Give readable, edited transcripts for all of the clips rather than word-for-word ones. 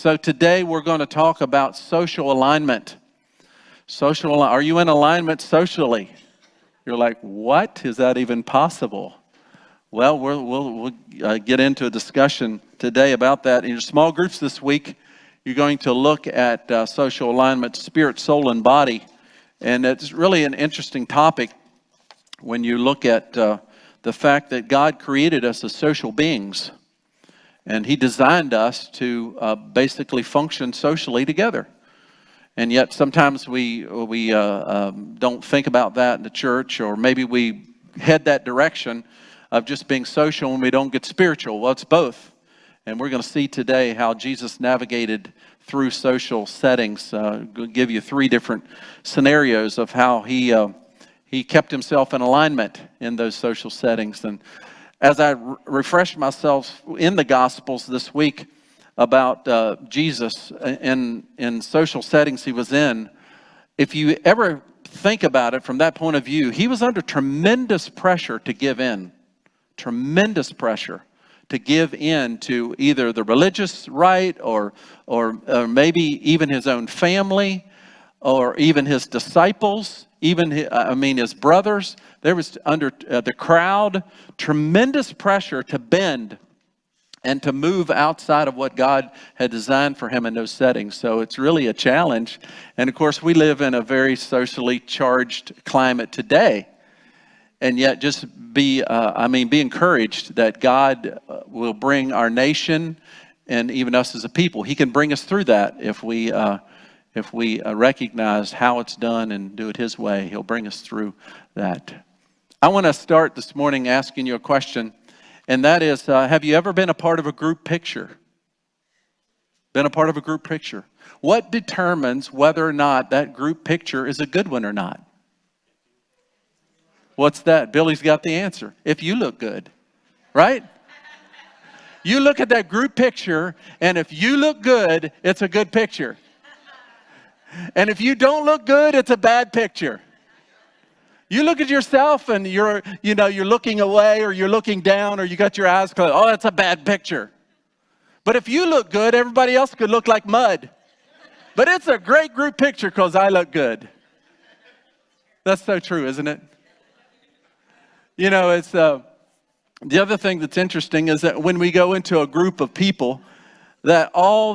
So today we're going to talk about social alignment. Are you in alignment socially? You're like, what? Is that even possible? Well, we'll get into a discussion today about that. In your small groups this week, you're going to look at social alignment, spirit, soul, and body. And it's really an interesting topic when you look at the fact that God created us as social beings. And He designed us to basically function socially together. And yet sometimes we don't think about that in the church, or maybe we head that direction of just being social and we don't get spiritual. Well, it's both. And we're going to see today how Jesus navigated through social settings. I'll give you 3 different scenarios of how he kept himself in alignment in those social settings. And as I refreshed myself in the Gospels this week about Jesus in social settings he was in, if you ever think about it from that point of view, he was under tremendous pressure to give in. Tremendous pressure to give in to either the religious right or maybe even his own family or even his disciples, even his brothers. There was under the crowd tremendous pressure to bend and to move outside of what God had designed for him in those settings. So it's really a challenge. And of course, we live in a very socially charged climate today. And yet just be encouraged that God will bring our nation and even us as a people. He can bring us through that if we recognize how it's done and do it His way. He'll bring us through that. I want to start this morning asking you a question, and that is, have you ever been a part of a group picture? Been a part of a group picture? What determines whether or not that group picture is a good one or not? What's that? Billy's got the answer. If you look good, right? You look at that group picture, and if you look good, it's a good picture. And if you don't look good, it's a bad picture. You look at yourself and you're looking away or you're looking down or you got your eyes closed. Oh, that's a bad picture. But if you look good, everybody else could look like mud. But it's a great group picture because I look good. That's so true, isn't it? It's the other thing that's interesting is that when we go into a group of people, that all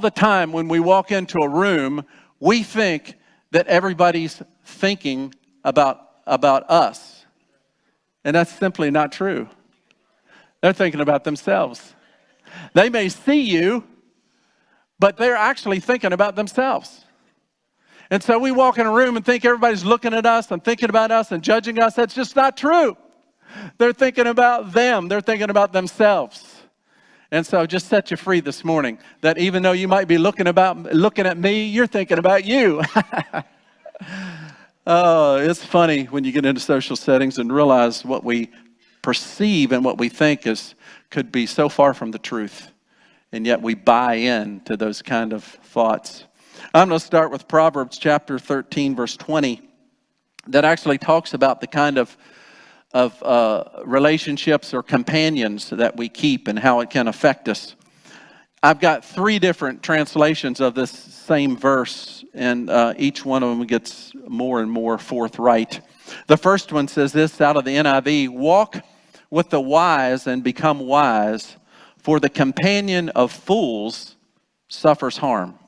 the time when we walk into a room, we think that everybody's thinking about us. And that's simply not true. They're thinking about themselves. They may see you, but they're actually thinking about themselves. And so we walk in a room and think everybody's looking at us and thinking about us and judging us. That's just not true. They're thinking about them. They're thinking about themselves. And so just set you free this morning that even though you might be looking at me, you're thinking about you. Oh, it's funny when you get into social settings and realize what we perceive and what we think could be so far from the truth. And yet we buy in to those kind of thoughts. I'm going to start with Proverbs chapter 13, verse 20, that actually talks about the kind of relationships or companions that we keep and how it can affect us. I've got 3 different translations of this same verse, and each one of them gets more and more forthright. The first one says this out of the NIV: "Walk with the wise and become wise, for the companion of fools suffers harm."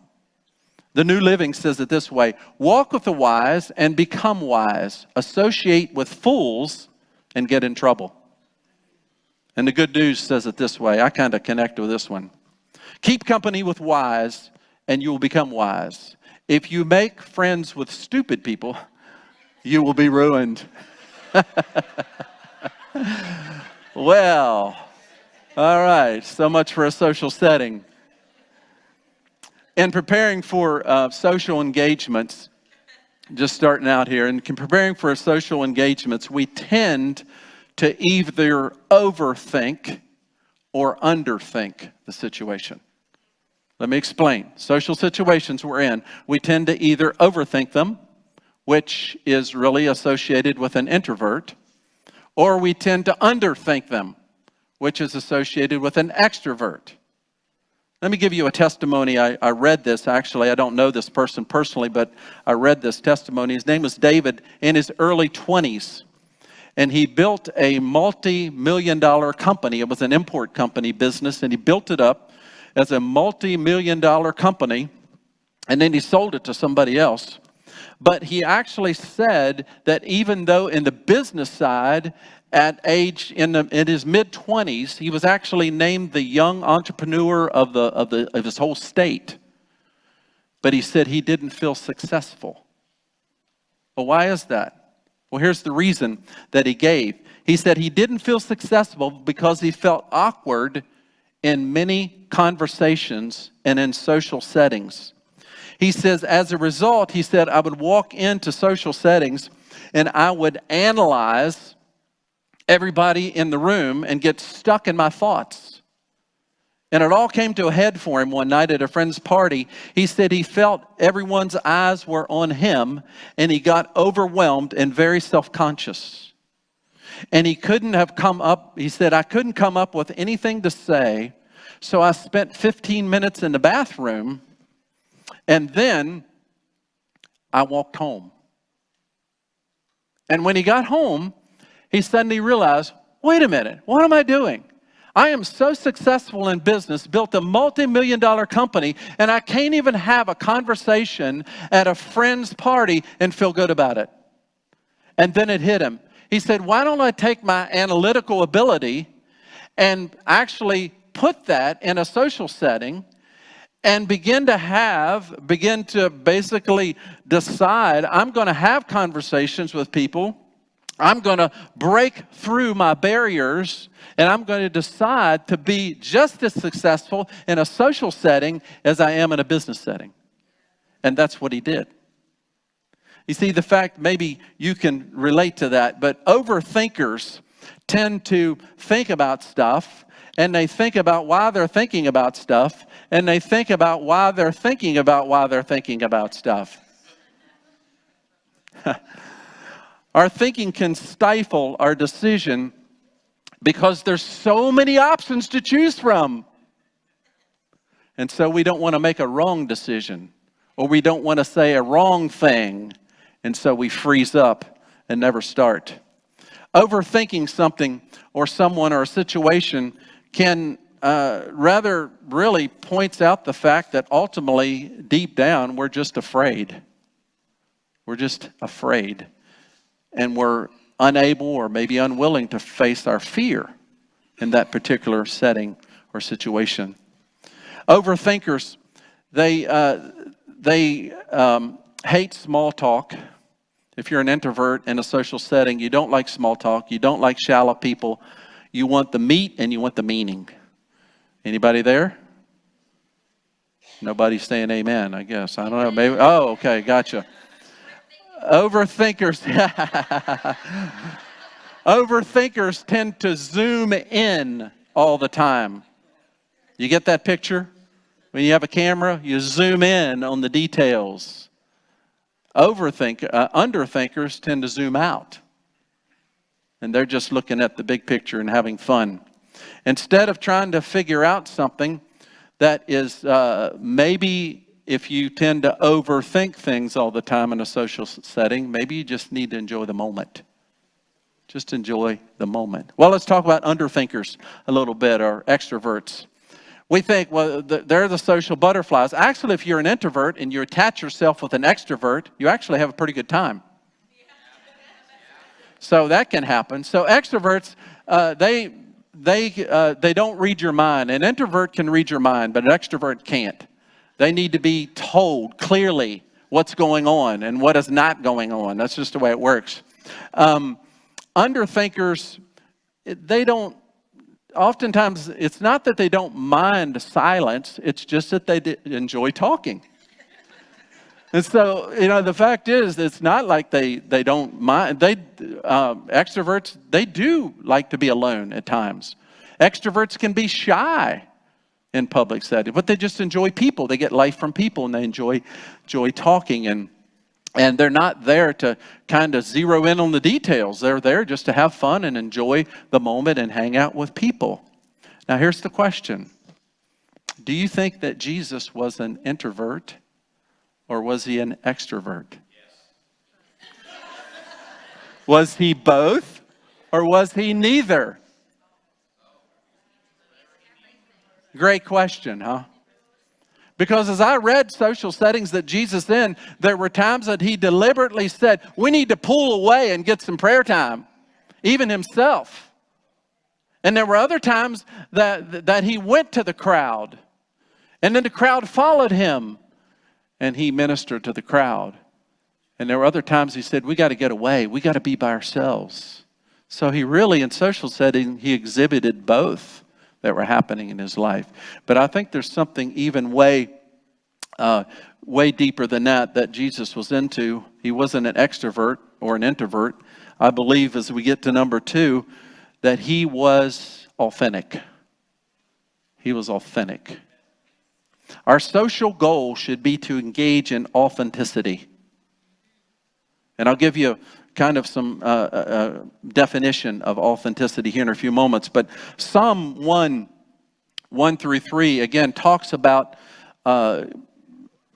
The New Living says it this way: "Walk with the wise and become wise. Associate with fools and get in trouble." And the Good News says it this way. I kind of connect with this one. "Keep company with wise and you will become wise. If you make friends with stupid people, you will be ruined." Well, all right. So much for a social setting. In preparing for social engagements, just starting out here, and preparing for social engagements, we tend to either overthink or underthink the situation. Let me explain. Social situations we're in, we tend to either overthink them, which is really associated with an introvert, or we tend to underthink them, which is associated with an extrovert. Let me give you a testimony. I read this, actually. I don't know this person personally, but I read this testimony. His name was David, in his early 20s. And he built a multi-million-dollar company. It was an import company business, and he built it up as a multi-million-dollar company, and then he sold it to somebody else. But he actually said that even though in the business side, in his mid-20s, he was actually named the young entrepreneur of his whole state. But he said he didn't feel successful. Well, why is that? Well, here's the reason that he gave. He said he didn't feel successful because he felt awkward in many conversations and in social settings. He says, as a result, he said, I would walk into social settings and I would analyze everybody in the room and get stuck in my thoughts. And it all came to a head for him one night at a friend's party. He said he felt everyone's eyes were on him, and he got overwhelmed and very self-conscious. And he couldn't have come up, he said, I couldn't come up with anything to say, so I spent 15 minutes in the bathroom, and then I walked home. And when he got home, he suddenly realized, wait a minute, what am I doing? I am so successful in business, built a multi-million-dollar company, and I can't even have a conversation at a friend's party and feel good about it. And then it hit him. He said, why don't I take my analytical ability and actually put that in a social setting and begin to basically decide I'm going to have conversations with people. I'm going to break through my barriers, and I'm going to decide to be just as successful in a social setting as I am in a business setting. And that's what he did. You see, the fact, maybe you can relate to that, but overthinkers tend to think about stuff, and they think about why they're thinking about stuff, and they think about why they're thinking about why they're thinking about stuff. Our thinking can stifle our decision because there's so many options to choose from. And so we don't want to make a wrong decision, or we don't want to say a wrong thing, and so we freeze up and never start. Overthinking something or someone or a situation can rather really points out the fact that ultimately, deep down, we're just afraid. We're just afraid. And we're unable or maybe unwilling to face our fear in that particular setting or situation. Overthinkers, they hate small talk. If you're an introvert in a social setting, you don't like small talk. You don't like shallow people. You want the meat and you want the meaning. Anybody there? Nobody's saying amen, I guess. I don't know. Maybe. Oh, okay, gotcha. Overthinkers tend to zoom in all the time. You get that picture? When you have a camera, you zoom in on the details. Underthinkers tend to zoom out. And they're just looking at the big picture and having fun. Instead of trying to figure out something that is maybe, if you tend to overthink things all the time in a social setting, maybe you just need to enjoy the moment. Just enjoy the moment. Well, let's talk about underthinkers a little bit, or extroverts. We think, well, they're the social butterflies. Actually, if you're an introvert and you attach yourself with an extrovert, you actually have a pretty good time. So that can happen. So extroverts, they don't read your mind. An introvert can read your mind, but an extrovert can't. They need to be told clearly what's going on and what is not going on. That's just the way it works. Underthinkers, oftentimes it's not that they don't mind silence, it's just that they enjoy talking. And so, the fact is, it's not like they don't mind. Extroverts, they do like to be alone at times. Extroverts can be shy in public setting, but they just enjoy people. They get life from people, and they enjoy talking, and they're not there to kind of zero in on the details. They're there just to have fun and enjoy the moment and hang out with people. Now, here's the question. Do you think that Jesus was an introvert or was he an extrovert? Was he both or was he neither? Great question, huh? Because as I read social settings that Jesus in, there were times that he deliberately said, we need to pull away and get some prayer time, even himself. And there were other times that he went to the crowd, and then the crowd followed him, and he ministered to the crowd. And there were other times he said, we got to get away. We got to be by ourselves. So he really, in social setting, he exhibited both that were happening in his life. But I think there's something even way deeper than that Jesus was into. He wasn't an extrovert or an introvert. I believe as we get to number 2, that he was authentic. He was authentic. Our social goal should be to engage in authenticity. And I'll give you kind of some definition of authenticity here in a few moments. But Psalm 1:1-3, again, talks about,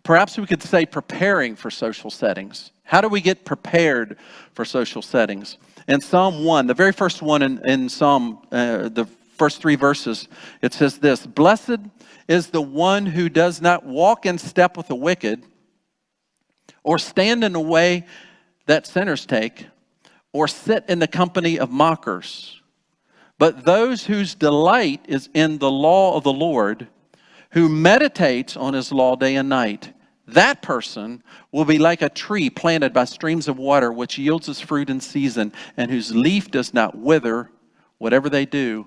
perhaps we could say, preparing for social settings. How do we get prepared for social settings? In Psalm 1, the very first one in Psalm, the first 3 verses, it says this: Blessed is the one who does not walk in step with the wicked, or stand in the way that sinners take, or sit in the company of mockers. But those whose delight is in the law of the Lord, who meditates on his law day and night, that person will be like a tree planted by streams of water, which yields its fruit in season, and whose leaf does not wither. Whatever they do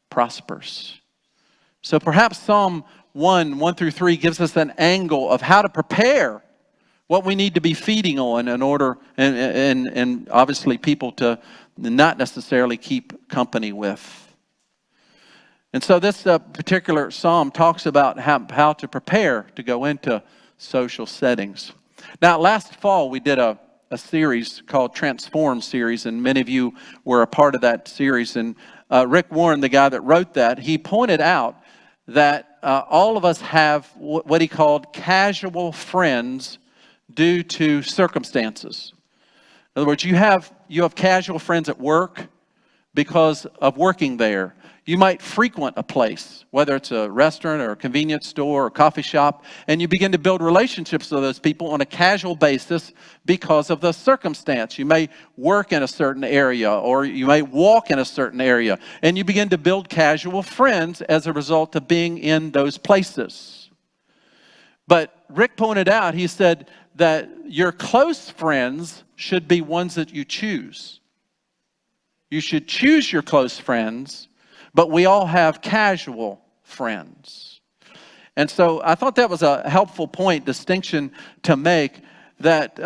prospers. So perhaps Psalm 1:1-3 gives us an angle of how to prepare, what we need to be feeding on in order, and obviously people to not necessarily keep company with. And so this particular psalm talks about how to prepare to go into social settings. Now, last fall we did a series called Transform series, and many of you were a part of that series. And Rick Warren, the guy that wrote that, he pointed out that all of us have what he called casual friends due to circumstances. In other words, you have casual friends at work because of working there. You might frequent a place, whether it's a restaurant or a convenience store or a coffee shop, and you begin to build relationships with those people on a casual basis because of the circumstance. You may work in a certain area, or you may walk in a certain area, and you begin to build casual friends as a result of being in those places. But Rick pointed out, he said that your close friends should be ones that you choose. You should choose your close friends, but we all have casual friends. And so I thought that was a helpful distinction to make, that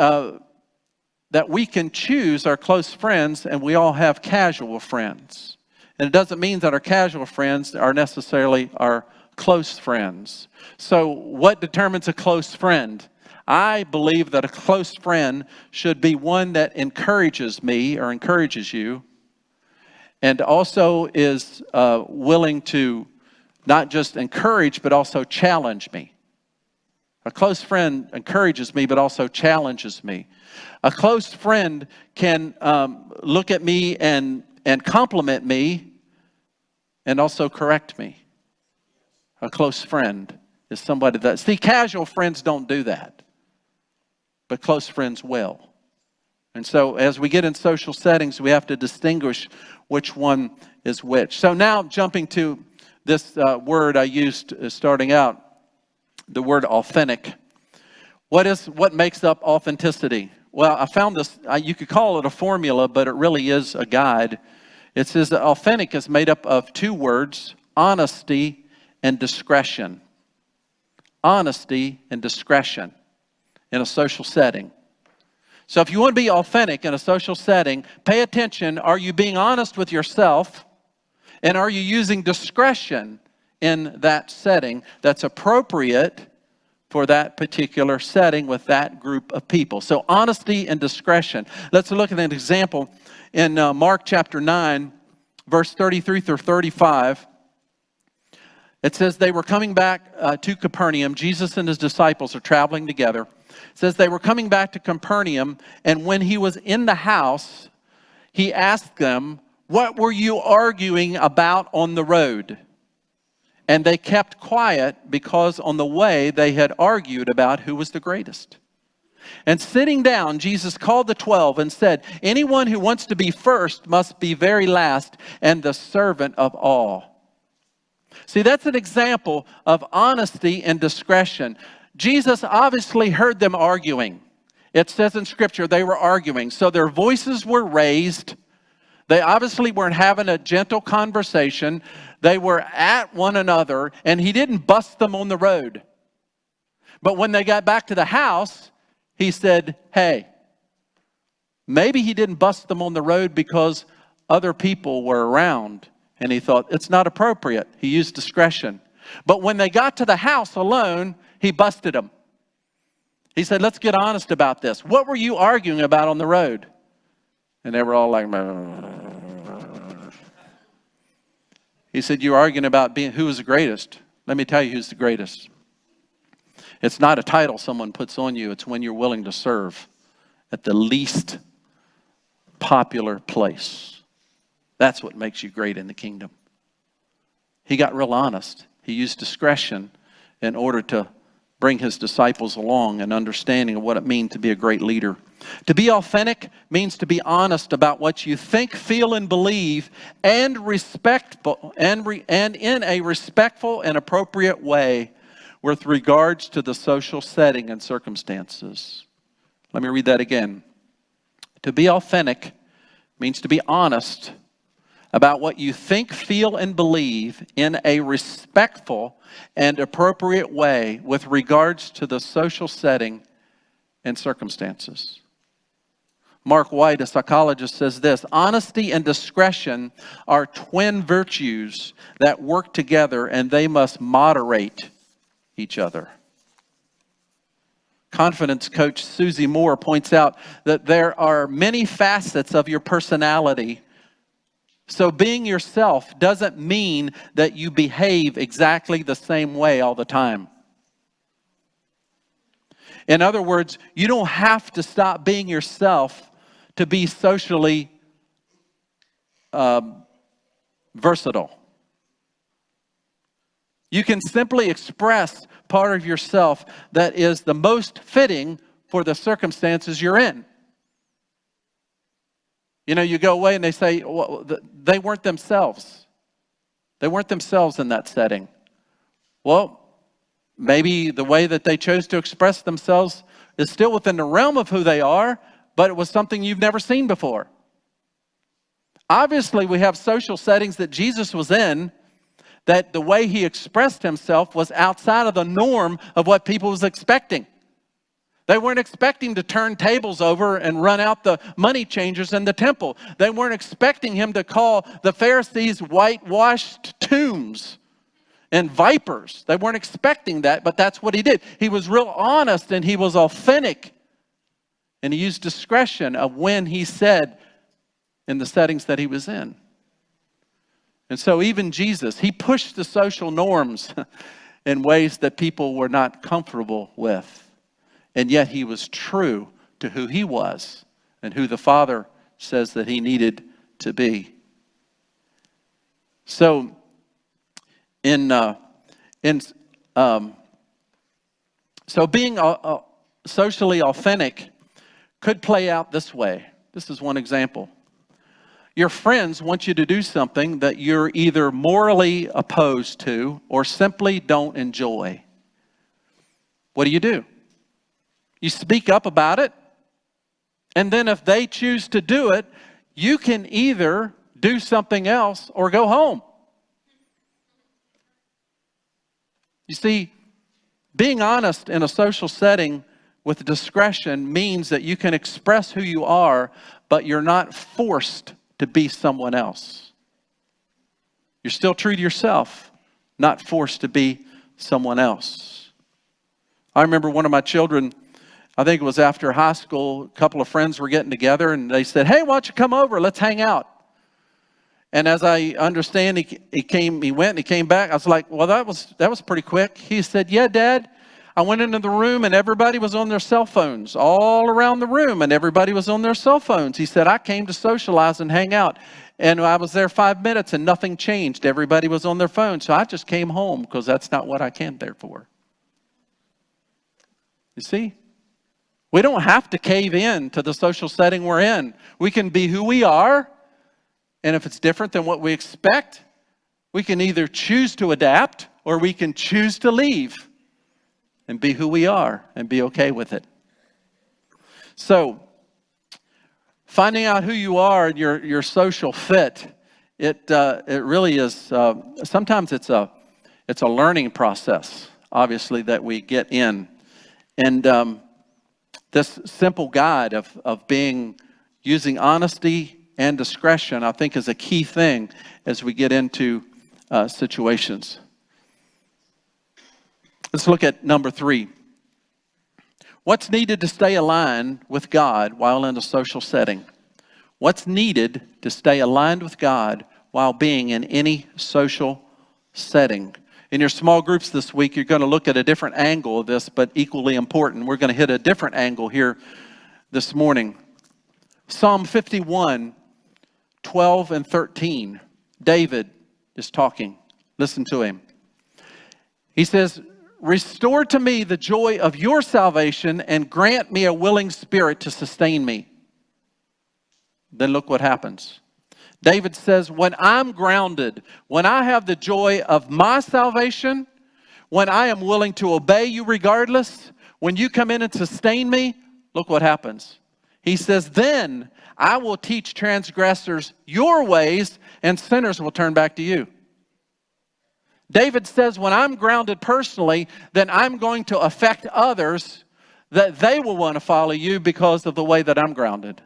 we can choose our close friends and we all have casual friends. And it doesn't mean that our casual friends are necessarily our close friends. So what determines a close friend? I believe that a close friend should be one that encourages me or encourages you, and also is willing to not just encourage, but also challenge me. A close friend encourages me, but also challenges me. A close friend can look at me and compliment me and also correct me. A close friend is somebody that... See, casual friends don't do that, but close friends will. And so as we get in social settings, we have to distinguish which one is which. So now jumping to this word I used starting out, the word authentic. What makes up authenticity? Well, I found this, you could call it a formula, but it really is a guide. It says that authentic is made up of 2 words, honesty and discretion. Honesty and discretion in a social setting. So if you want to be authentic in a social setting, pay attention. Are you being honest with yourself? And are you using discretion in that setting that's appropriate for that particular setting with that group of people? So honesty and discretion. Let's look at an example in Mark chapter 9, verse 33-35. It says they were coming back to Capernaum. Jesus and his disciples are traveling together. It says they were coming back to Capernaum, and when he was in the house, he asked them, "What were you arguing about on the road?" And they kept quiet because on the way they had argued about who was the greatest. And sitting down, Jesus called the 12 and said, "Anyone who wants to be first must be very last and the servant of all." See, that's an example of honesty and discretion. Jesus obviously heard them arguing. It says in Scripture they were arguing. So their voices were raised. They obviously weren't having a gentle conversation. They were at one another, and he didn't bust them on the road. But when they got back to the house, he said, "Hey," maybe he didn't bust them on the road because other people were around, and he thought it's not appropriate. He used discretion. But when they got to the house alone, he busted them. He said, "Let's get honest about this. What were you arguing about on the road?" And they were all like, he said, "You're arguing about who is the greatest. Let me tell you who's the greatest. It's not a title someone puts on you. It's when you're willing to serve at the least popular place. That's what makes you great in the kingdom." He got real honest. He used discretion in order to bring his disciples along an understanding of what it means to be a great leader. To be authentic means to be honest about what you think, feel, and believe, and respectful and in a respectful and appropriate way with regards to the social setting and circumstances. Let me read that again. To be authentic means to be honest about what you think, feel, and believe in a respectful and appropriate way with regards to the social setting and circumstances. Mark White, a psychologist, says this: "Honesty and discretion are twin virtues that work together, and they must moderate each other." Confidence coach Susie Moore points out that there are many facets of your personality. So being yourself doesn't mean that you behave exactly the same way all the time. In other words, you don't have to stop being yourself to be socially versatile. You can simply express part of yourself that is the most fitting for the circumstances you're in. You know, you go away and they say, well, they weren't themselves. They weren't themselves in that setting. Well, maybe the way that they chose to express themselves is still within the realm of who they are, but it was something you've never seen before. Obviously, we have social settings that Jesus was in that the way he expressed himself was outside of the norm of what people was expecting. They weren't expecting to turn tables over and run out the money changers in the temple. They weren't expecting him to call the Pharisees whitewashed tombs and vipers. They weren't expecting that, but that's what he did. He was real honest and he was authentic. And he used discretion of when he said in the settings that he was in. And so even Jesus, he pushed the social norms in ways that people were not comfortable with. And yet he was true to who he was and who the Father says that he needed to be. So being socially authentic could play out this way. This is one example. Your friends want you to do something that you're either morally opposed to or simply don't enjoy. What do? You speak up about it, and then if they choose to do it, you can either do something else or go home. You see, being honest in a social setting with discretion means that you can express who you are, but you're not forced to be someone else. You're still true to yourself, not forced to be someone else. I remember one of my children, I think it was after high school, a couple of friends were getting together and they said, "Hey, why don't you come over? Let's hang out." And as I understand, he went and he came back. I was like, well, that was pretty quick. He said, yeah, Dad, I went into the room and everybody was on their cell phones all around the room, and everybody was on their cell phones. He said, I came to socialize and hang out, and I was there 5 minutes and nothing changed. Everybody was on their phone. So I just came home because that's not what I came there for. You see? We don't have to cave in to the social setting we're in. We can be who we are. And if it's different than what we expect, we can either choose to adapt or we can choose to leave and be who we are and be okay with it. So, finding out who you are and your social fit, it really is, sometimes it's a learning process, obviously, that we get in. And this simple guide of using honesty and discretion, I think, is a key thing as we get into situations. Let's look at number 3. What's needed to stay aligned with God while in a social setting? What's needed to stay aligned with God while being in any social setting? In your small groups this week, you're going to look at a different angle of this, but equally important. We're going to hit a different angle here this morning. Psalm 51, 12 and 13. David is talking. Listen to him. He says, restore to me the joy of your salvation and grant me a willing spirit to sustain me. Then look what happens. David says, when I'm grounded, when I have the joy of my salvation, when I am willing to obey you regardless, when you come in and sustain me, look what happens. He says, then I will teach transgressors your ways and sinners will turn back to you. David says, when I'm grounded personally, then I'm going to affect others that they will want to follow you because of the way that I'm grounded.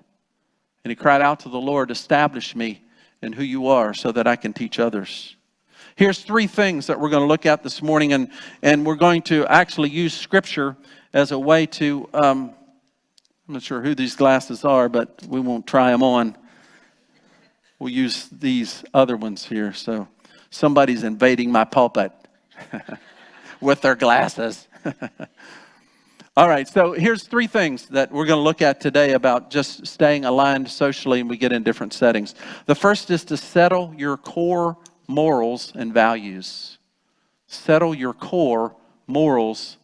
And he cried out to the Lord, establish me in who you are so that I can teach others. Here's 3 things that we're going to look at this morning, and we're going to actually use Scripture as a way to, I'm not sure who these glasses are, but we won't try them on. We'll use these other ones here. So somebody's invading my pulpit with their glasses. All right, so here's 3 things that we're going to look at today about just staying aligned socially, and we get in different settings. The first is to settle your core morals and values. Settle your core morals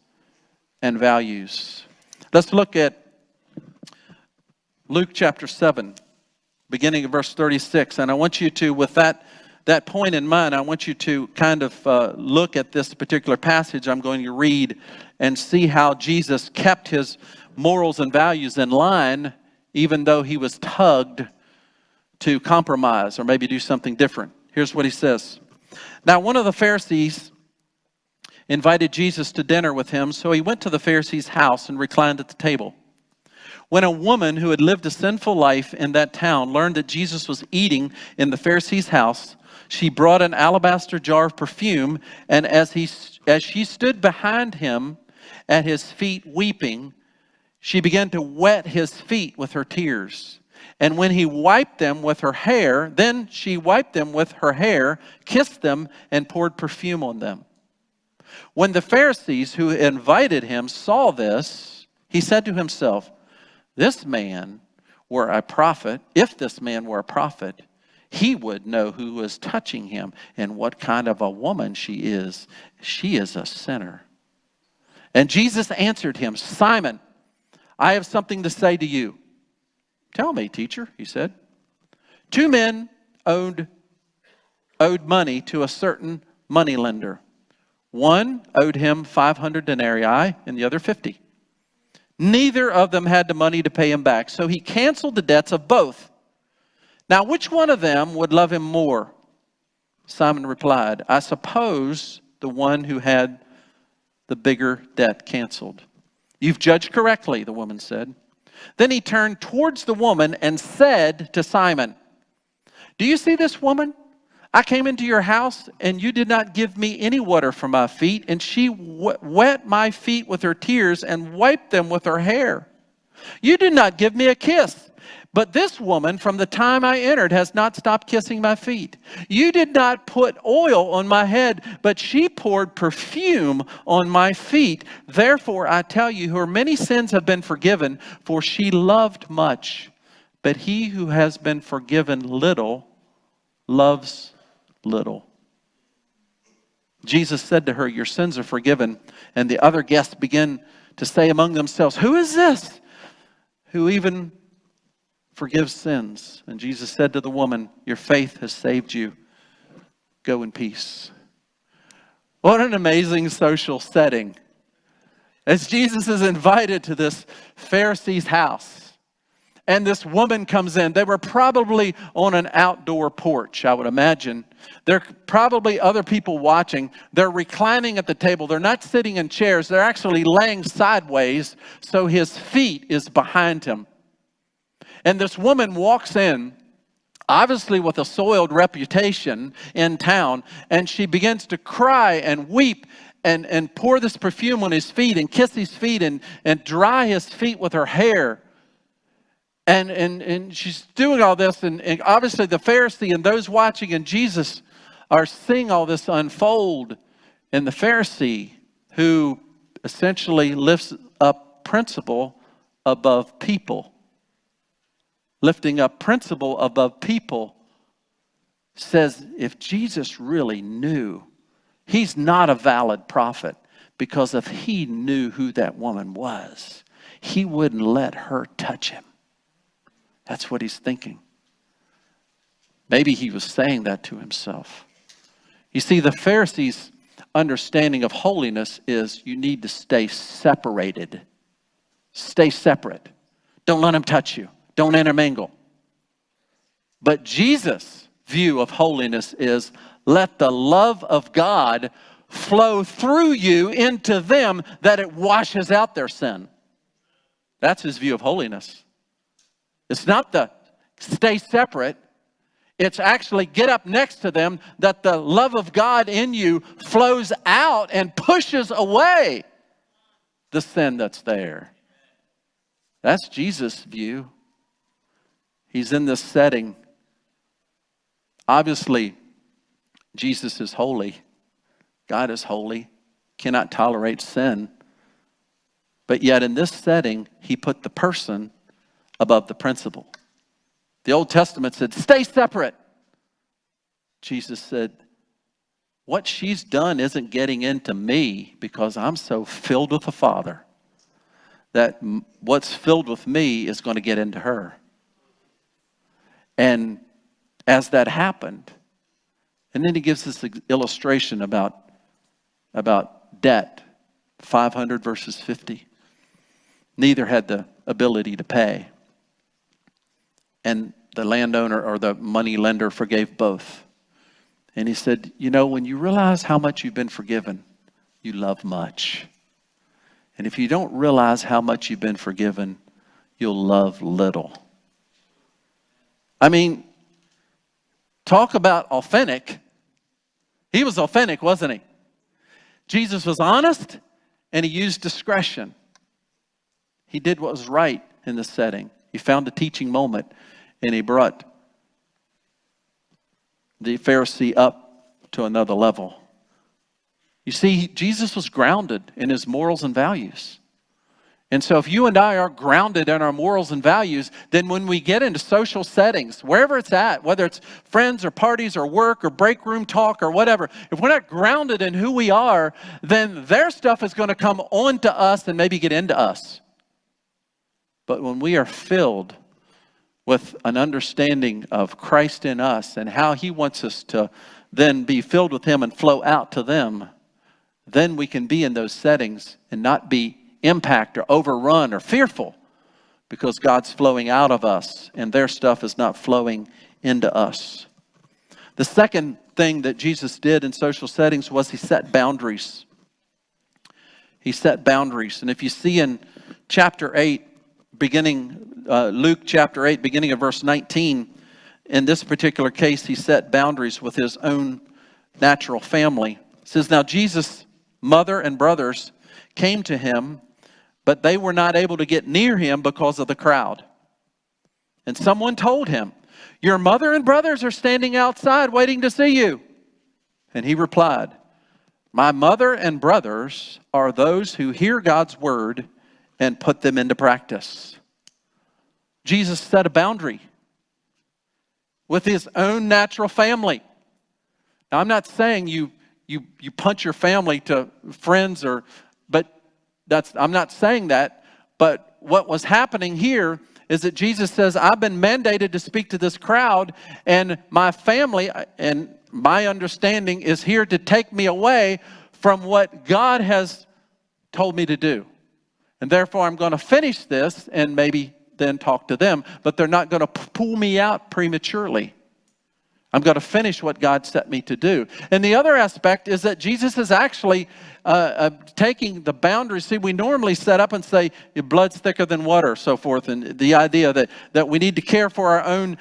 and values. Let's look at Luke chapter 7, beginning of verse 36. And I want you to, with that point in mind, I want you to kind of look at this particular passage I'm going to read and see how Jesus kept his morals and values in line, even though he was tugged to compromise or maybe do something different. Here's what he says. Now, one of the Pharisees invited Jesus to dinner with him, so he went to the Pharisee's house and reclined at the table. When a woman who had lived a sinful life in that town learned that Jesus was eating in the Pharisee's house, she brought an alabaster jar of perfume, and as she stood behind him at his feet weeping, she began to wet his feet with her tears. And when he wiped them with her hair, then she wiped them with her hair, kissed them, and poured perfume on them. When the Pharisees who invited him saw this, he said to himself, this man were a prophet. If this man were a prophet, he would know who was touching him and what kind of a woman she is. She is a sinner. And Jesus answered him, Simon, I have something to say to you. Tell me, teacher, he said. 2 men owed money to a certain moneylender. One owed him 500 denarii and the other 50. Neither of them had the money to pay him back, so he canceled the debts of both. Now, which one of them would love him more? Simon replied, I suppose the one who had the bigger debt canceled. You've judged correctly, the woman said. Then he turned towards the woman and said to Simon, do you see this woman? I came into your house and you did not give me any water for my feet, and she wet my feet with her tears and wiped them with her hair. You did not give me a kiss, But this woman, from the time I entered, has not stopped kissing my feet. You did not put oil on my head, but she poured perfume on my feet. Therefore, I tell you, her many sins have been forgiven, for she loved much. But he who has been forgiven little loves little." Jesus said to her, "Your sins are forgiven." And the other guests began to say among themselves, "Who is this who even forgives sins?" And Jesus said to the woman, "Your faith has saved you. Go in peace." What an amazing social setting. As Jesus is invited to this Pharisee's house, and this woman comes in. They were probably on an outdoor porch, I would imagine. There are probably other people watching. They're reclining at the table. They're not sitting in chairs. They're actually laying sideways, so his feet is behind him. And this woman walks in, obviously with a soiled reputation in town, and she begins to cry and weep and pour this perfume on his feet and kiss his feet and dry his feet with her hair. And she's doing all this, and obviously the Pharisee and those watching and Jesus are seeing all this unfold. And the Pharisee, who essentially lifts up principle above people, lifting up principle above people, says if Jesus really knew, he's not a valid prophet, because if he knew who that woman was, he wouldn't let her touch him. That's what he's thinking. Maybe he was saying that to himself. You see, the Pharisees' understanding of holiness is you need to stay separated. Stay separate. Don't let him touch you. Don't intermingle. But Jesus' view of holiness is let the love of God flow through you into them, that it washes out their sin. That's his view of holiness. It's not the stay separate. It's actually get up next to them, that the love of God in you flows out and pushes away the sin that's there. That's Jesus' view. He's in this setting. Obviously, Jesus is holy. God is holy, cannot tolerate sin. But yet in this setting, he put the person above the principle. The Old Testament said, stay separate. Jesus said, what she's done isn't getting into me, because I'm so filled with the Father that what's filled with me is going to get into her. And as that happened, and then he gives this illustration about debt, 500 versus 50. Neither had the ability to pay. And the landowner or the money lender forgave both. And he said, you know, when you realize how much you've been forgiven, you love much. And if you don't realize how much you've been forgiven, you'll love little. I mean, talk about authentic. He was authentic, wasn't he? Jesus was honest, and he used discretion. He did what was right in the setting. He found a teaching moment, and he brought the Pharisee up to another level. You see, Jesus was grounded in his morals and values. And so if you and I are grounded in our morals and values, then when we get into social settings, wherever it's at, whether it's friends or parties or work or break room talk or whatever, if we're not grounded in who we are, then their stuff is going to come onto us and maybe get into us. But when we are filled with an understanding of Christ in us and how he wants us to then be filled with him and flow out to them, then we can be in those settings and not be impacted or overrun or fearful, because God's flowing out of us and their stuff is not flowing into us. The second thing that Jesus did in social settings was he set boundaries. He set boundaries. And if you see in chapter 8, Luke chapter 8, beginning of verse 19, in this particular case, he set boundaries with his own natural family. It says, now Jesus' mother and brothers came to him, but they were not able to get near him because of the crowd. And someone told him, "Your mother and brothers are standing outside waiting to see you." And he replied, "My mother and brothers are those who hear God's word and put them into practice." Jesus set a boundary with his own natural family. Now, I'm not saying you punch your family to friends, I'm not saying that. But what was happening here is that Jesus says, I've been mandated to speak to this crowd, and my family and my understanding is here to take me away from what God has told me to do. And therefore, I'm going to finish this and maybe then talk to them, but they're not going to pull me out prematurely. I'm going to finish what God set me to do. And the other aspect is that Jesus is actually taking the boundaries. See, we normally set up and say, your blood's thicker than water, so forth. And the idea that we need to care for our own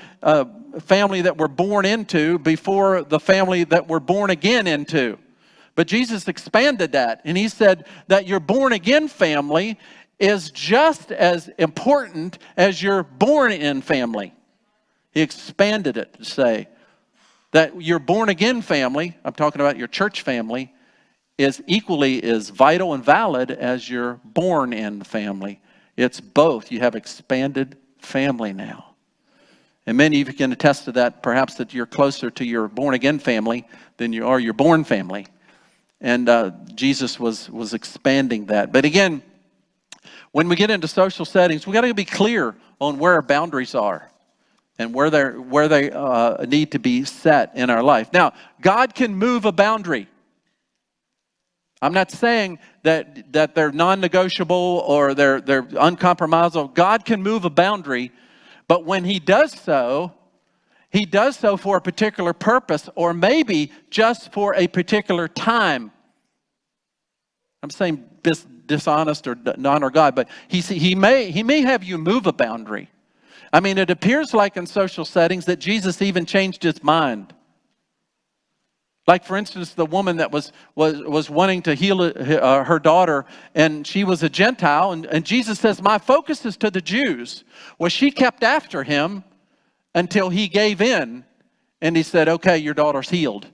family that we're born into before the family that we're born again into. But Jesus expanded that. And he said that your born again family is just as important as your born in family. He expanded it to say that your born again family, I'm talking about your church family, is equally as vital and valid as your born in family. It's both. You have expanded family now. And many of you can attest to that, perhaps that you're closer to your born again family than you are your born family. And Jesus was expanding that. But again, when we get into social settings, we got to be clear on where our boundaries are and where they need to be set in our life. Now, God can move a boundary. I'm not saying that they're non-negotiable or they're uncompromisable. God can move a boundary, but when he does so for a particular purpose, or maybe just for a particular time. I'm saying dishonest or not or God, but he may have you move a boundary. I mean, it appears like in social settings that Jesus even changed his mind. Like, for instance, the woman that was wanting to heal her daughter, and she was a Gentile, and Jesus says, my focus is to the Jews. Well, she kept after him until he gave in, and he said, okay, your daughter's healed.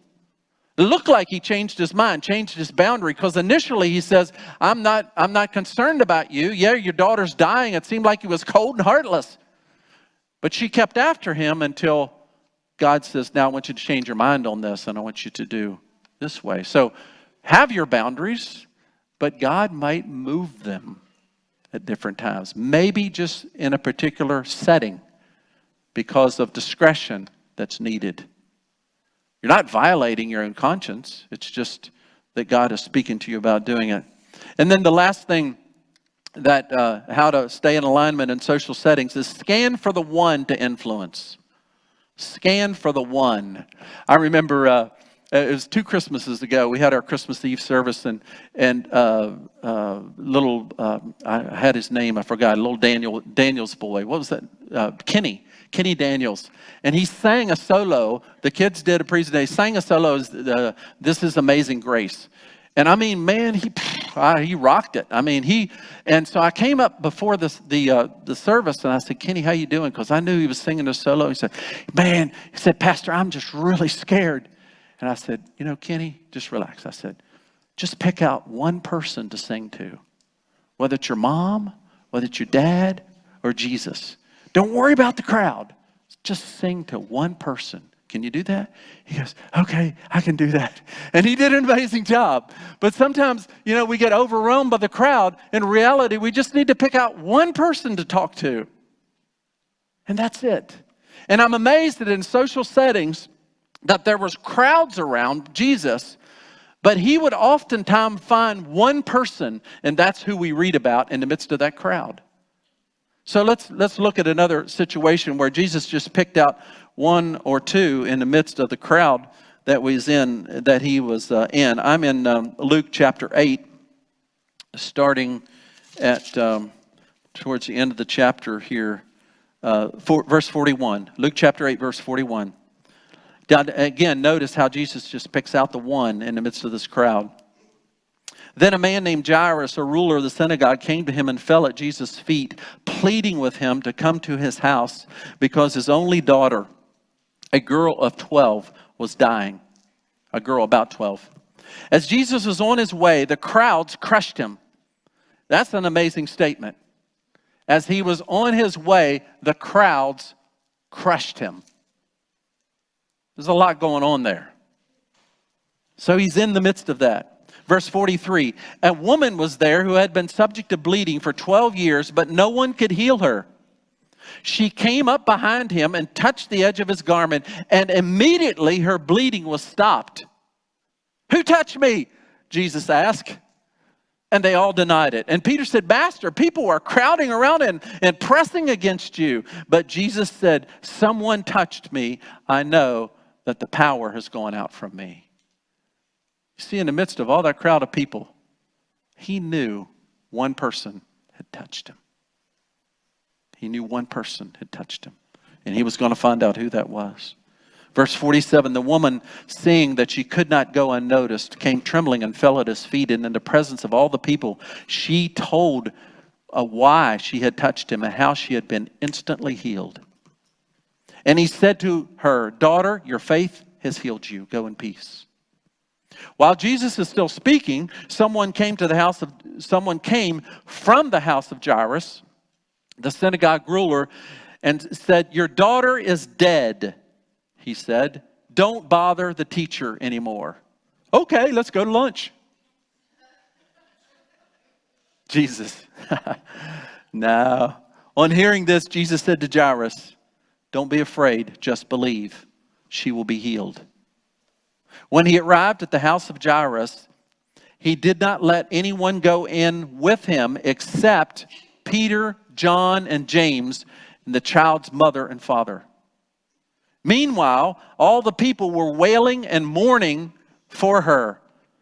It looked like he changed his mind, changed his boundary, because initially he says, I'm not concerned about you. Yeah, your daughter's dying. It seemed like he was cold and heartless. But she kept after him until God says, now I want you to change your mind on this, and I want you to do this way. So have your boundaries, but God might move them at different times. Maybe just in a particular setting because of discretion that's needed. You're not violating your own conscience. It's just that God is speaking to you about doing it. And then the last thing that how to stay in alignment in social settings is scan for the one to influence. Scan for the one. I remember it was 2 Christmases ago. We had our Christmas Eve service, and I had his name. I forgot. Little Daniel's boy. What was that? Kenny Daniels, and he sang a solo. The kids did a presentation. Sang a solo. This is Amazing Grace. And I mean, man, he rocked it. I mean, and so I came up before the service, and I said, Kenny, how you doing? Because I knew he was singing a solo. He said, man, Pastor, I'm just really scared. And I said, Kenny, just relax. I said, just pick out one person to sing to, whether it's your mom, whether it's your dad, or Jesus. Don't worry about the crowd. Just sing to one person. Can you do that? He goes, okay, I can do that. And he did an amazing job. But sometimes, we get overwhelmed by the crowd. In reality, we just need to pick out one person to talk to. And that's it. And I'm amazed that in social settings that there was crowds around Jesus, but he would oftentimes find one person, and that's who we read about in the midst of that crowd. So let's look at another situation where Jesus just picked out one or two in the midst of the crowd that he was in. I'm in Luke chapter 8, starting at towards the end of the chapter here, verse 41. Luke chapter 8, verse 41. Again, notice how Jesus just picks out the one in the midst of this crowd. Then a man named Jairus, a ruler of the synagogue, came to him and fell at Jesus' feet, pleading with him to come to his house because his only daughter, a girl of 12, was dying. A girl about 12. As Jesus was on his way, the crowds crushed him. That's an amazing statement. As he was on his way, the crowds crushed him. There's a lot going on there. So he's in the midst of that. Verse 43, a woman was there who had been subject to bleeding for 12 years, but no one could heal her. She came up behind him and touched the edge of his garment, and immediately her bleeding was stopped. Who touched me? Jesus asked. And they all denied it. And Peter said, Master, people are crowding around and pressing against you. But Jesus said, someone touched me. I know that the power has gone out from me. You see, in the midst of all that crowd of people, he knew one person had touched him. He knew one person had touched him. And he was going to find out who that was. Verse 47, the woman, seeing that she could not go unnoticed, came trembling and fell at his feet. And in the presence of all the people, she told why she had touched him and how she had been instantly healed. And he said to her, daughter, your faith has healed you. Go in peace. While Jesus is still speaking, someone came from the house of Jairus, the synagogue ruler, and said, your daughter is dead. He said, don't bother the teacher anymore. Okay, let's go to lunch. Jesus. No. On hearing this, Jesus said to Jairus, don't be afraid, just believe. She will be healed. When he arrived at the house of Jairus, he did not let anyone go in with him except Peter, John, and James, and the child's mother and father. Meanwhile, all the people were wailing and mourning for her.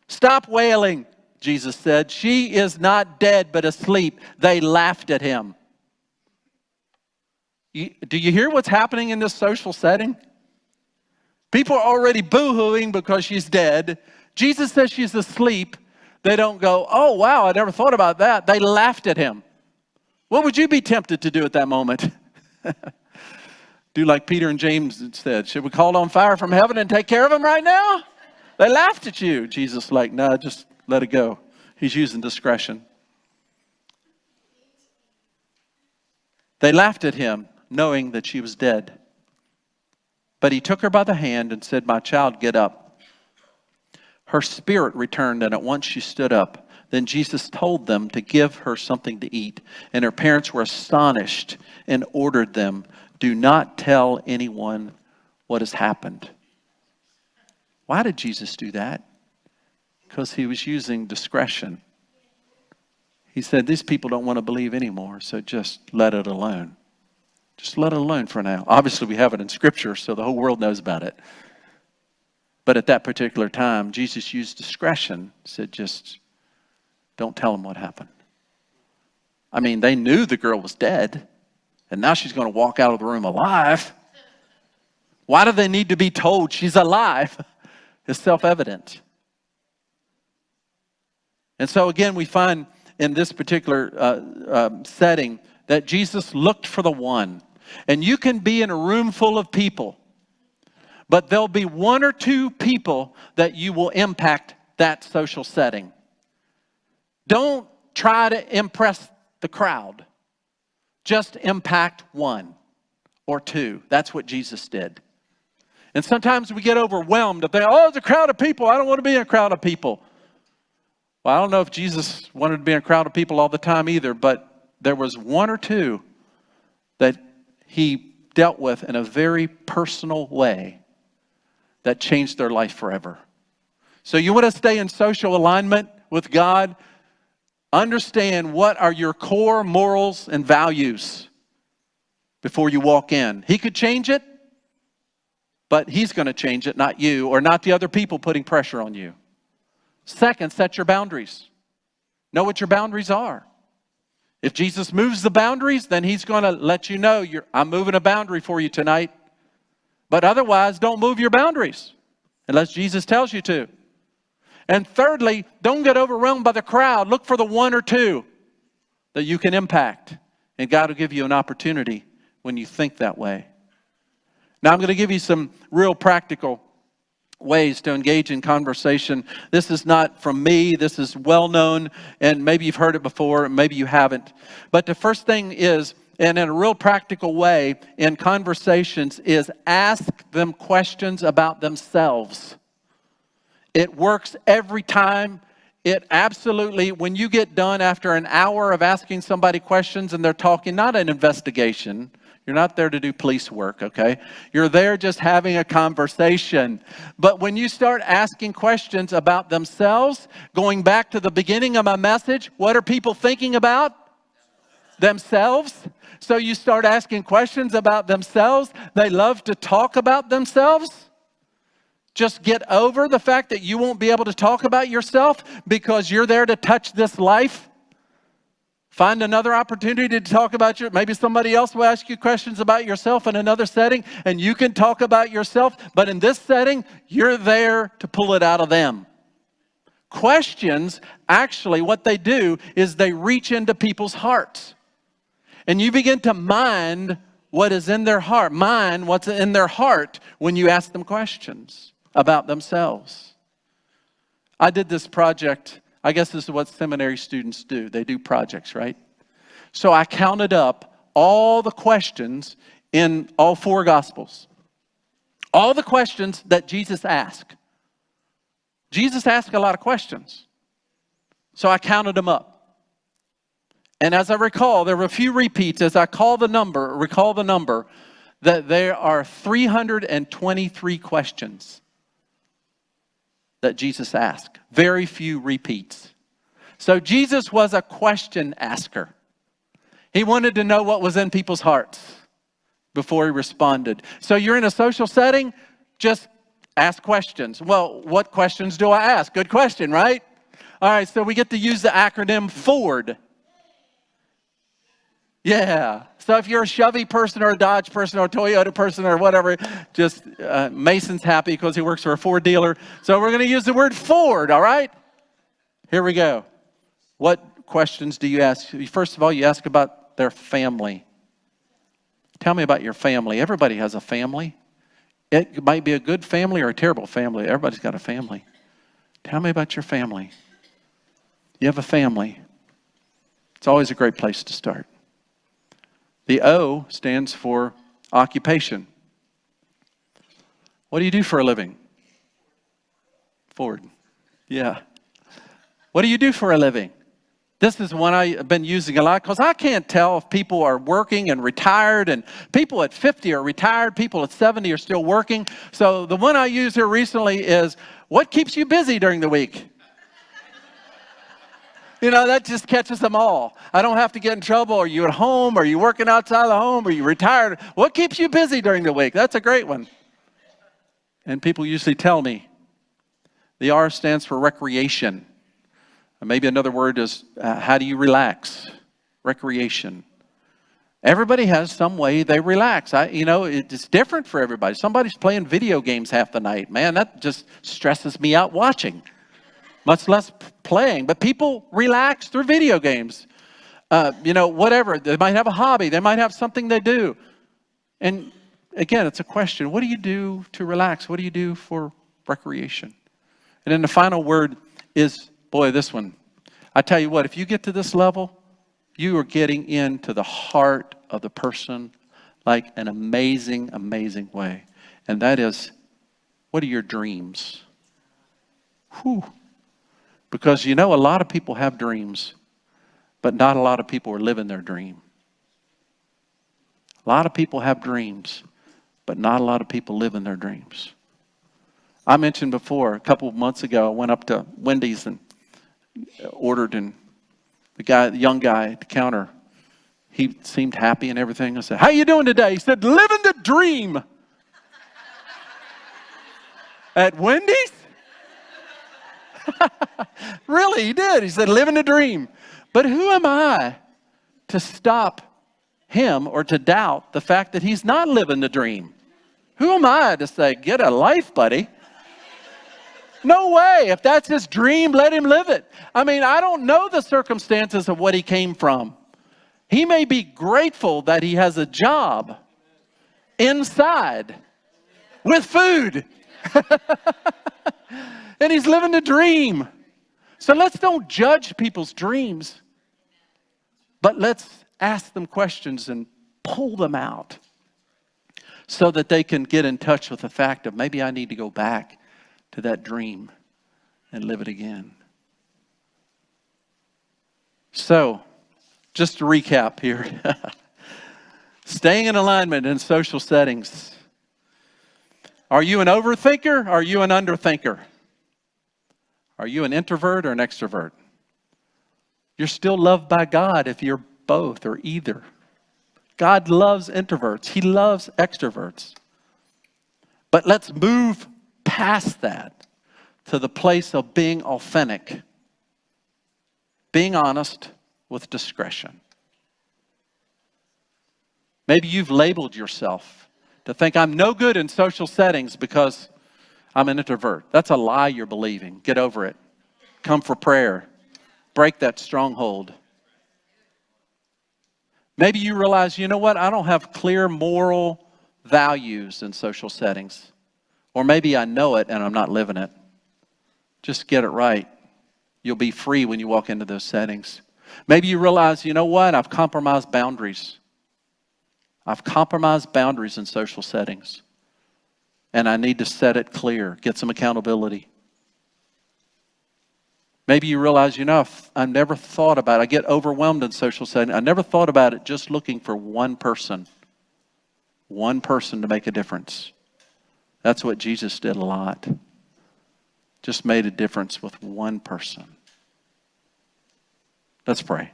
Stop wailing, Jesus said. She is not dead, but asleep. They laughed at him. Do you hear what's happening in this social setting? People are already boo-hooing because she's dead. Jesus says she's asleep. They don't go, oh, wow, I never thought about that. They laughed at him. What would you be tempted to do at that moment? Do like Peter and James said. Should we call on fire from heaven and take care of him right now? They laughed at you. Jesus like, no, just let it go. He's using discretion. They laughed at him, knowing that she was dead. But he took her by the hand and said, my child, get up. Her spirit returned, and at once she stood up. Then Jesus told them to give her something to eat. And her parents were astonished and ordered them, do not tell anyone what has happened. Why did Jesus do that? Because he was using discretion. He said, these people don't want to believe anymore, so just let it alone. Just let it alone for now. Obviously, we have it in Scripture, so the whole world knows about it. But at that particular time, Jesus used discretion, said, just don't tell them what happened. I mean, they knew the girl was dead. And now she's going to walk out of the room alive. Why do they need to be told she's alive? It's self-evident. And so again, we find in this particular setting that Jesus looked for the one. And you can be in a room full of people, but there'll be one or two people that you will impact that social setting. Don't try to impress the crowd. Just impact one or two. That's what Jesus did. And sometimes we get overwhelmed and think, oh, it's a crowd of people. I don't want to be in a crowd of people. Well, I don't know if Jesus wanted to be in a crowd of people all the time either, but there was one or two that he dealt with in a very personal way that changed their life forever. So you want to stay in social alignment with God? Understand what are your core morals and values before you walk in. He could change it, but he's going to change it, not you, or not the other people putting pressure on you. Second, set your boundaries. Know what your boundaries are. If Jesus moves the boundaries, then he's going to let you know, I'm moving a boundary for you tonight. But otherwise, don't move your boundaries unless Jesus tells you to. And thirdly, don't get overwhelmed by the crowd. Look for the one or two that you can impact. And God will give you an opportunity when you think that way. Now I'm going to give you some real practical ways to engage in conversation. This is not from me. This is well known, and maybe you've heard it before, maybe you haven't. But the first thing is, and in a real practical way in conversations, is ask them questions about themselves. It works every time. It absolutely, when you get done after an hour of asking somebody questions and they're talking, not an investigation. You're not there to do police work, okay? You're there just having a conversation. But when you start asking questions about themselves, going back to the beginning of my message, what are people thinking about? Themselves. So you start asking questions about themselves. They love to talk about themselves. Just get over the fact that you won't be able to talk about yourself because you're there to touch this life. Find another opportunity to talk about maybe somebody else will ask you questions about yourself in another setting, and you can talk about yourself. But in this setting, you're there to pull it out of them. Questions, actually, what they do is they reach into people's hearts. And you begin to mind what is in their heart. Mind what's in their heart when you ask them questions about themselves. I did this project. I guess this is what seminary students do. They do projects, right? So I counted up all the questions in all four Gospels. All the questions that Jesus asked. Jesus asked a lot of questions. So I counted them up. And as I recall, there were a few repeats. As I recall the number, that there are 323 questions that Jesus asked. Very few repeats. So Jesus was a question asker. He wanted to know what was in people's hearts before he responded. So you're in a social setting, just ask questions. Well, what questions do I ask? Good question, right? All right, so we get to use the acronym FORD. Yeah. So if you're a Chevy person or a Dodge person or a Toyota person or whatever, just Mason's happy because he works for a Ford dealer. So we're going to use the word Ford, all right? Here we go. What questions do you ask? First of all, you ask about their family. Tell me about your family. Everybody has a family. It might be a good family or a terrible family. Everybody's got a family. Tell me about your family. You have a family. It's always a great place to start. The O stands for occupation. What do you do for a living? Ford. Yeah. What do you do for a living? This is one I've been using a lot because I can't tell if people are working and retired, and people at 50 are retired, people at 70 are still working. So the one I used here recently is, what keeps you busy during the week? You know, that just catches them all. I don't have to get in trouble. Are you at home? Are you working outside the home? Are you retired? What keeps you busy during the week? That's a great one. And people usually tell me. The R stands for recreation. Maybe another word is, how do you relax? Recreation. Everybody has some way they relax. It's different for everybody. Somebody's playing video games half the night. Man, that just stresses me out watching. Much less playing. But people relax through video games. Whatever. They might have a hobby. They might have something they do. And again, it's a question. What do you do to relax? What do you do for recreation? And then the final word is, boy, this one. I tell you what, if you get to this level, you are getting into the heart of the person like an amazing, amazing way. And that is, what are your dreams? Whew. Because a lot of people have dreams, but not a lot of people are living their dream. A lot of people have dreams, but not a lot of people live in their dreams. I mentioned before, a couple of months ago, I went up to Wendy's and ordered, and the young guy at the counter, he seemed happy and everything. I said, how you doing today? He said, living the dream. At Wendy's? Really, he did. He said, living the dream. But who am I to stop him or to doubt the fact that he's not living the dream? Who am I to say, get a life, buddy? No way. If that's his dream, let him live it. I mean, I don't know the circumstances of what he came from. He may be grateful that he has a job inside with food. And he's living the dream. So let's don't judge people's dreams, but let's ask them questions and pull them out so that they can get in touch with the fact of maybe I need to go back to that dream and live it again. So, just to recap here. Staying in alignment in social settings. Are you an overthinker or are you an underthinker? Are you an introvert or an extrovert? You're still loved by God if you're both or either. God loves introverts. He loves extroverts. But let's move past that to the place of being authentic, being honest with discretion. Maybe you've labeled yourself to think I'm no good in social settings because I'm an introvert. That's a lie you're believing. Get over it. Come for prayer. Break that stronghold. Maybe you realize, you know what? I don't have clear moral values in social settings. Or maybe I know it and I'm not living it. Just get it right. You'll be free when you walk into those settings. Maybe you realize, you know what? I've compromised boundaries. I've compromised boundaries in social settings. And I need to set it clear, get some accountability. Maybe you realize, you know, I never thought about it. I get overwhelmed in social settings. I never thought about it just looking for one person to make a difference. That's what Jesus did a lot. Just made a difference with one person. Let's pray.